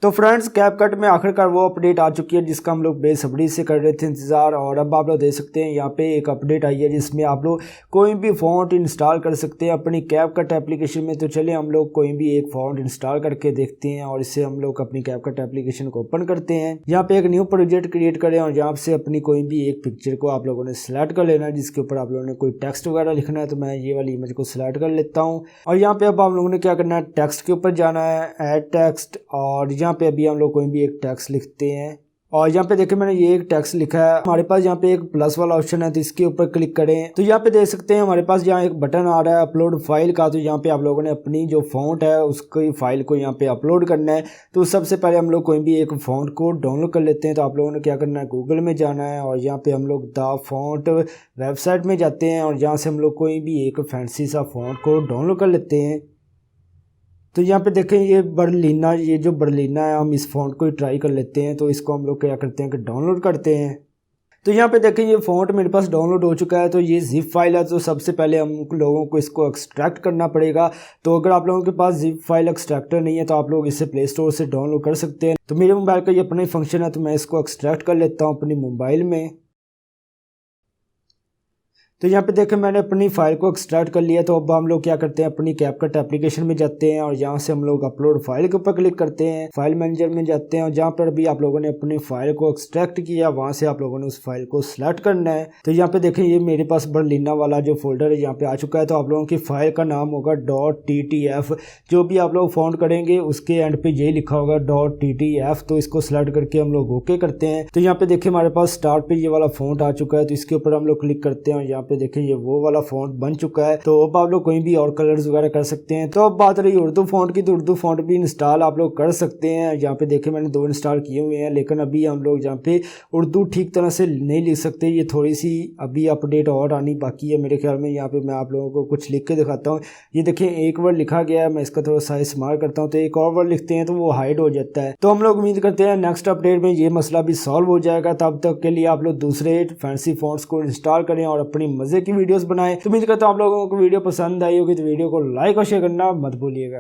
तो friends CapCut में आखिरकार वो अपडेट आ चुकी है जिसका हम लोग बेसब्री से कर रहे थे इंतज़ार। और अब आप लोग देख सकते हैं यहाँ पे एक अपडेट आई है जिसमें आप लोग कोई भी फ़ॉन्ट इंस्टॉल कर सकते हैं अपनी कैपकट एप्लीकेशन में। तो चलिए हम लोग कोई भी एक फ़ॉन्ट इंस्टॉल करके देखते हैं और इससे हम लोग अपनी कैपकट एप्लीकेशन को ओपन करते हैं। यहाँ पे एक न्यू प्रोजेक्ट क्रिएट करें और यहाँ से अपनी कोई भी एक पिक्चर को आप लोगों ने सिलेक्ट कर लेना है जिसके ऊपर आप लोगों ने कोई टेक्स्ट वगैरह लिखना है। तो मैं ये वाली इमेज को सिलेक्ट कर लेता हूँ और यहाँ पे अब आप लोगों ने क्या करना है, टेक्स्ट के ऊपर जाना है, ऐड टेक्स्ट, और यहाँ पे अभी हम लोग कोई भी एक टेक्स्ट लिखते हैं। और यहाँ पे देखिए मैंने ये एक टेक्स्ट लिखा है। हमारे पास यहाँ पे एक प्लस वाला ऑप्शन है तो इसके ऊपर क्लिक करें तो यहाँ पे देख सकते हैं हमारे पास यहाँ एक बटन आ रहा है अपलोड फाइल का। तो यहाँ पे आप लोगों ने अपनी जो फॉन्ट है उसकी फाइल को यहाँ पे अपलोड करना है। तो सबसे पहले हम लोग कोई भी एक फॉन्ट को डाउनलोड कर लेते हैं। तो आप लोगों ने क्या करना है, गूगल में जाना है और यहाँ पे हम लोग द फॉन्ट वेबसाइट में जाते हैं और यहाँ से हम लोग कोई भी एक फैंसी सा फॉन्ट को डाउनलोड कर लेते हैं। तो यहाँ पे देखें ये बर्लिना, ये जो बर्लिना है, हम इस फ़ॉन्ट को ही ट्राई कर लेते हैं। तो इसको हम लोग क्या करते हैं कि डाउनलोड करते हैं। तो यहाँ पे देखें ये फ़ॉन्ट मेरे पास डाउनलोड हो चुका है। तो ये जिप फाइल है तो सबसे पहले हम लोगों को इसको एक्सट्रैक्ट करना पड़ेगा। तो अगर आप लोगों के पास जिप फाइल एक्सट्रैक्टर नहीं है तो आप लोग इसे प्ले स्टोर से डाउनलोड कर सकते हैं। तो मेरे मोबाइल का ये अपना ही फंक्शन है तो मैं इसको एक्सट्रैक्ट कर लेता हूँ अपनी मोबाइल में। तो यहाँ पे देखें मैंने अपनी फ़ाइल को एक्सट्रैक्ट कर लिया। तो अब हम लोग क्या करते हैं, अपनी कैपकट एप्लीकेशन में जाते हैं और यहाँ से हम लोग अपलोड फाइल के ऊपर क्लिक करते हैं, फाइल मैनेजर में जाते हैं और जहाँ पर भी आप लोगों ने अपनी फाइल को एक्सट्रैक्ट किया वहाँ से आप लोगों ने उस फाइल को सिलेक्ट करना है। तो यहाँ पे देखें ये मेरे पास बर्लिना वाला जो फोल्डर है यहाँ पे आ चुका है। तो आप लोगों की फाइल का नाम होगा .ttf। जो भी आप लोग फ़ॉन्ट करेंगे उसके एंड पे यही लिखा होगा .ttf। तो इसको सिलेक्ट करके हम लोग ओके करते हैं। तो यहाँ पे देखिए हमारे पास स्टार्ट पे ये वाला फ़ॉन्ट आ चुका है। तो इसके ऊपर हम लोग क्लिक करते हैं और यहाँ पे देखें ये वो वाला फ़ॉन्ट बन चुका है। तो अब आप लोग कोई भी और कलर्स वगैरह कर सकते हैं। तो अब बात रही उर्दू फ़ॉन्ट की, तो उर्दू फ़ॉन्ट भी इंस्टॉल आप लोग कर सकते हैं। यहाँ पे देखें मैंने 2 इंस्टॉल किए हुए हैं लेकिन अभी हम लोग यहाँ पे उर्दू ठीक तरह से नहीं लिख सकते। ये थोड़ी सी अभी अपडेट और आनी बाकी है मेरे ख्याल में। यहाँ पे मैं आप लोगों को कुछ लिख के दिखाता हूँ। ये देखें एक वर्ड लिखा गया है, मैं इसका थोड़ा सा इस्तेमाल करता हूँ तो एक और वर्ड लिखते हैं तो वो हाइड हो जाता है। तो हम लोग उम्मीद करते हैं नेक्स्ट अपडेट में ये मसला भी सॉल्व हो जाएगा। तब तक के लिए आप लोग दूसरे फैंसी फ़ॉन्ट्स को इंस्टॉल करें और अपनी मज़े की वीडियोस बनाएं। तो उम्मीद करता हूँ आप लोगों को वीडियो पसंद आई होगी। तो वीडियो को लाइक और शेयर करना मत भूलिएगा।